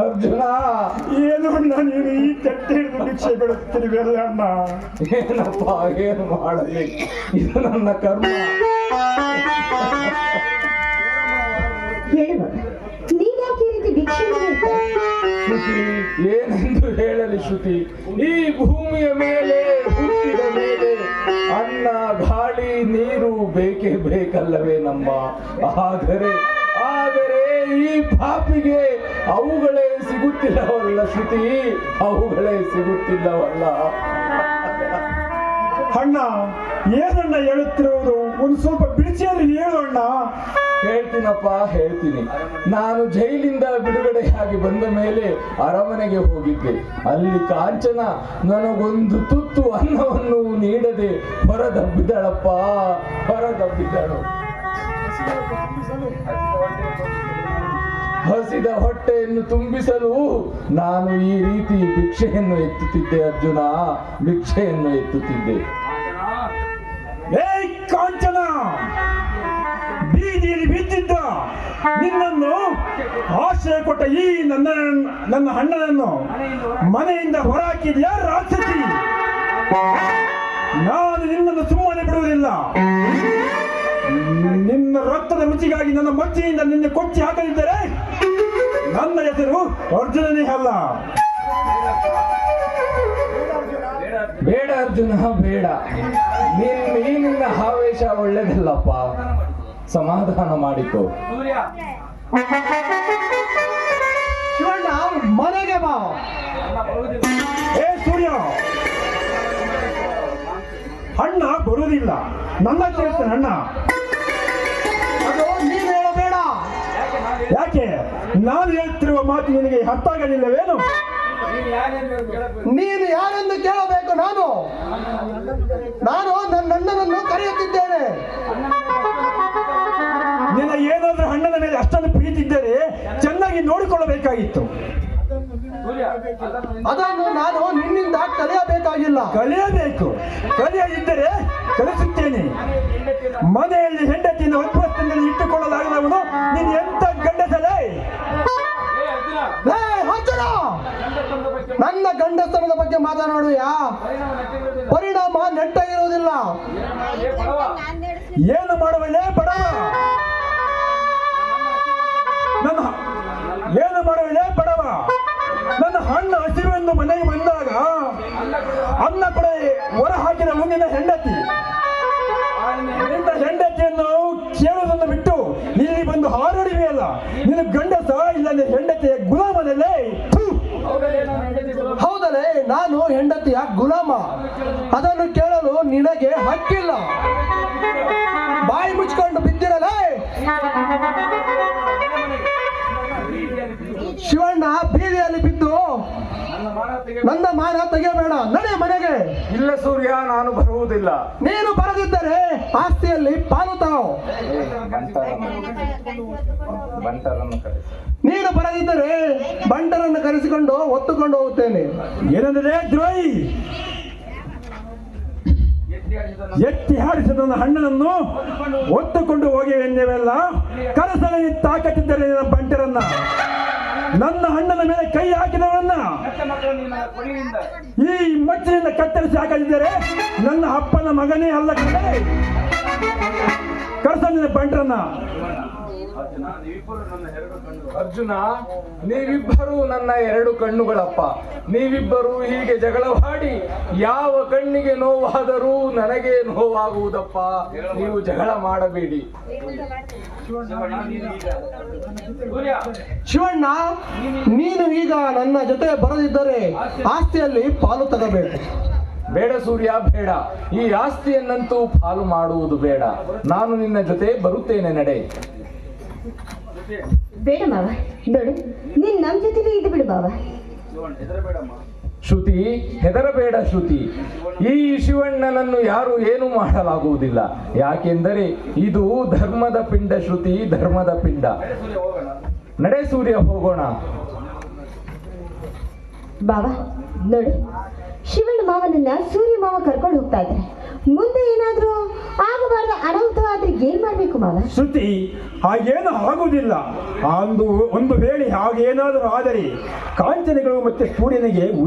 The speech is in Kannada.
ಅರ್ಜುನ, ಏನು ಅಣ್ಣ ನೀನು ಈ ತಟ್ಟೆ ಹಿಡಿದು ಭಿಕ್ಷೆ ಬಿಡುತ್ತಿರುವೆಲ್ಲ ಅಣ್ಣ? ಏನಪ್ಪ, ಏನು ಮಾಡಲಿ, ಇದು ನನ್ನ ಕರ್ಮ. ಶ್ರುತಿ, ಏನೆಂದು ಹೇಳಲಿ ಶ್ರುತಿ? ಈ ಭೂಮಿಯ ಮೇಲೆ ಹುಟ್ಟಿದ ಮೇಲೆ ಅನ್ನ, ಗಾಳಿ, ನೀರು ಬೇಕೇ ಬೇಕಲ್ಲವೇ ನಮ್ಮ? ಆದರೆ ಈ ಪಾಪಿಗೆ ಅವುಗಳೇ ಸಿಗುತ್ತಿಲ್ಲವಲ್ಲ ಶ್ರುತಿ, ಅವುಗಳೇ ಸಿಗುತ್ತಿಲ್ಲವಲ್ಲ. ಅಣ್ಣ, ಏನಣ್ಣ ಹೇಳುತ್ತಿರುವುದು? ಒಂದು ಸ್ವಲ್ಪ ಬಿಡಿಸಿಯಲ್ಲಿ ಹೇಳು ಅಣ್ಣ. ಹೇಳ್ತೀನಪ್ಪ, ಹೇಳ್ತೀನಿ. ನಾನು ಜೈಲಿಂದ ಬಿಡುಗಡೆಯಾಗಿ ಬಂದ ಮೇಲೆ ಅರಮನೆಗೆ ಹೋಗಿದ್ದೆ. ಅಲ್ಲಿ ಕಾಂಚನ ನನಗೊಂದು ತುತ್ತು ಅನ್ನವನ್ನು ನೀಡದೆ ಹೊರದಬ್ಬಿದಳಪ್ಪ, ಹೊರದಬ್ಬಿದಳು. ಹಸಿದ ಹೊಟ್ಟೆಯನ್ನು ತುಂಬಿಸಲು ನಾನು ಈ ರೀತಿ ಭಿಕ್ಷೆಯನ್ನು ಎತ್ತುತ್ತಿದ್ದೆ ಅರ್ಜುನ, ಭಿಕ್ಷೆಯನ್ನು ಎತ್ತುತ್ತಿದ್ದೆ. ಕಾಂಚನ, ಬೀದಿಯಲ್ಲಿ ಬಿದ್ದಿದ್ದ ನಿನ್ನನ್ನು ಆಶ್ರಯ ಕೊಟ್ಟ ಈ ನನ್ನ ಅಣ್ಣನನ್ನು ಮನೆಯಿಂದ ಹೊರಹಾಕಿದ್ಯಾ ರಾಕ್ಷಸಿ? ನಾನು ನಿನ್ನನ್ನು ಸುಮ್ಮನೆ ಬಿಡುವುದಿಲ್ಲ. ನಿನ್ನ ರಕ್ತದ ರುಚಿಗಾಗಿ ನನ್ನ ಮಚ್ಚಿಯಿಂದ ನಿನ್ನೆ ಕೊಚ್ಚಿ ಹಾಕಲಿದ್ದರೆ ನನ್ನ ಹೆಸರು ಅರ್ಜುನನೇ ಅಲ್ಲ. ಬೇಡ ಅರ್ಜುನ, ಬೇಡ. ನಿನ್ನ ಆವೇಶ ಒಳ್ಳೆದಲ್ಲಪ್ಪ, ಸಮಾಧಾನ ಮಾಡಿಕೊ. ಶಿವಣ್ಣ, ಮನೆಗೆ ಬಾ. ಏ ಸೂರ್ಯ, ಅಣ್ಣ ಬರುವುದಿಲ್ಲ. ನನ್ನ ಕೇಳ್ತೇನೆ ಅಣ್ಣ. ಅದು ನೀನು ಹೇಳಬೇಡ. ಯಾಕೆ? ನಾನು ಹೇಳ್ತಿರುವ ಮಾತು ನಿನಗೆ ಅರ್ಥ ಆಗಲಿಲ್ಲವೇನು? ನೀನು ಯಾರೆಂದು ಕೇಳಬೇಕು? ನಾನು ನನ್ನ ಅಣ್ಣನನ್ನು ಕರೆಯುತ್ತಿದ್ದೇನೆ. ನಿನ್ನ ಏನಾದ್ರೂ ಅಣ್ಣನ ಮೇಲೆ ಅಷ್ಟನ್ನು ಪ್ರೀತಿದ್ದರೆ ಚೆನ್ನಾಗಿ ನೋಡಿಕೊಳ್ಳಬೇಕಾಗಿತ್ತು. ಅದನ್ನು ನಾನು ನಿನ್ನಿಂದ ಕಲಿಯಬೇಕಾಗಿಲ್ಲ. ಕಲಿಯಬೇಕು. ಕಲಿಯದಿದ್ದರೆ ಕಲಿಸುತ್ತೇನೆ. ಮನೆಯಲ್ಲಿ ಹೆಂಡತಿಯನ್ನು ಅನುಭವಸ್ಥನಲ್ಲಿ ಇಟ್ಟುಕೊಳ್ಳಲಾಗದವನು ನೀನು ಎಂತ ಗಂಡಸಲೇ? ಅರ್ಜುನ, ನನ್ನ ಗಂಡಸ್ತನದ ಬಗ್ಗೆ ಮಾತನಾಡುಯಾ? ಪರಿಣಾಮ ನೆಟ್ಟಾಗಿರುವುದಿಲ್ಲ. ಏನು ಮಾಡುವಲೇ ಬಡವ? ಏನು ಮಾಡುವಲೇ ಬಡವ? ನನ್ನ ಅಣ್ಣ ಹಸಿವೆಂದು ಮನೆಗೆ ಬಂದಾಗ ಅನ್ನ ಕೂಡ ಹೊರ ಹಾಕಿದ ಮುಂದಿನ ಹೆಂಡತಿ, ನಿನ್ನ ಹೆಂಡತಿಯನ್ನು ಕೇಳುವುದನ್ನು ಬಿಟ್ಟು ಇಲ್ಲಿ ಬಂದು ಹಾರಾಡಿವೆಯಲ್ಲ, ನಿನ್ನ ಗಂಡಸ ಇಲ್ಲ ಹೆಂಡತಿಯ ಗುಲಾಮನಲ್ಲೇ? ಹೌದಲೇ, ನಾನು ಹೆಂಡತಿಯ ಗುಲಾಮ. ಅದನ್ನು ಕೇಳಲು ನಿನಗೆ ಹಕ್ಕಿಲ್ಲ. ಬಾಯಿ ಮುಚ್ಕೊಂಡು ಬಿದ್ದಿರಲೇ. ಶಿವಣ್ಣ, ಬೀದಿಯಲ್ಲಿ ಬಿದ್ದು ನನ್ನ ಮಾನ ತೆಗೆಯಬೇಡ. ನಡೆ ಮನೆಗೆ. ಇಲ್ಲ ಸೂರ್ಯ, ನಾನು ಬರುವುದಿಲ್ಲ. ನೀನು ಬರದಿದ್ದರೆ ಆಸ್ತಿಯಲ್ಲಿ ಪಾಲು ತಗೋ. ನೀನು ಬರದಿದ್ದರೆ ಬಂಟರನ್ನು ಕರೆಸಿಕೊಂಡು ಒತ್ತುಕೊಂಡು ಹೋಗುತ್ತೇನೆ. ಏನಂದ್ರೆ ದ್ರೋಹಿ, ಎತ್ತಿ ಹಾಡಿಸಿದ ನನ್ನ ಅಣ್ಣನನ್ನು ಒತ್ತುಕೊಂಡು ಹೋಗಿ ಎಂದೇವೆಲ್ಲ ಕರಸಲಿ ತಾಕತ್ತಿದ್ದರೆ ನನ್ನ ಬಂಟರನ್ನ, ನನ್ನ ಅಣ್ಣನ ಮೇಲೆ ಕೈ ಹಾಕಿದವರನ್ನ ಈ ಮಚ್ಚಿನಿಂದ ಕತ್ತರಿಸಿ ಹಾಕದಿದ್ದರೆ ನನ್ನ ಅಪ್ಪನ ಮಗನೇ ಅಲ್ಲ ಕಡೆ ಕರಸಲಿನ ಬಂಟರನ್ನ. ಅರ್ಜುನ, ನೀವಿಬ್ಬರು ನನ್ನ ಎರಡು ಕಣ್ಣುಗಳಪ್ಪ. ನೀವಿಬ್ಬರು ಹೀಗೆ ಜಗಳವಾಡಿ ಯಾವ ಕಣ್ಣಿಗೆ ನೋವಾದರೂ ನನಗೆ ನೋವಾಗುವುದಪ್ಪ. ನೀವು ಜಗಳ ಮಾಡಬೇಡಿ. ಶಿವಣ್ಣ, ನೀನು ಈಗ ನನ್ನ ಜೊತೆ ಬರದಿದ್ದರೆ ಆಸ್ತಿಯಲ್ಲಿ ಪಾಲು ತಗಬೇಕು. ಬೇಡ ಸೂರ್ಯ, ಬೇಡ. ಈ ಆಸ್ತಿಯನ್ನಂತೂ ಪಾಲು ಮಾಡುವುದು ಬೇಡ. ನಾನು ನಿನ್ನ ಜೊತೆ ಬರುತ್ತೇನೆ, ನಡೆ. ಬೇಡ ಮಾವ, ನೋಡು, ನೀನ್ ನಮ್ ಜೊತೆಲೇ ಇದ್ದು ಬಿಡು ಮಾವ. ಶ್ರುತಿ, ಹೆದರಬೇಡ ಶ್ರುತಿ. ಈ ಶಿವಣ್ಣನನ್ನು ಯಾರು ಏನು ಮಾಡಲಾಗುವುದಿಲ್ಲ. ಯಾಕೆಂದರೆ ಇದು ಧರ್ಮದ ಪಿಂಡ ಶ್ರುತಿ, ಧರ್ಮದ ಪಿಂಡ. ನಡೆ ಸೂರ್ಯ, ಹೋಗೋಣ. ಬಾವ, ನೋಡು, ಶಿವಣ್ಣ ಮಾವನನ್ನ ಸೂರ್ಯ ಮಾವ ಕರ್ಕೊಂಡು ಹೋಗ್ತಾ ಇದ್ದಾರೆ. ಮುಂದೆ ಏನಾದ್ರೂ ಆಗಬಾರ್ದ ಅನಾಹುತವಾದ್ರೆ ಏನ್ ಮಾಡ್ಬೇಕು ಮಾವ? ಶ್ರುತಿ, ಹಾಗೇನು ಆಗುವುದಿಲ್ಲ. ಒಂದು ವೇಳೆ ಹಾಗೇನಾದರೂ ಆದರೆ ಕಾಂಚನೆಗಳು ಮತ್ತೆ ಸೂರ್ಯನಿಗೆ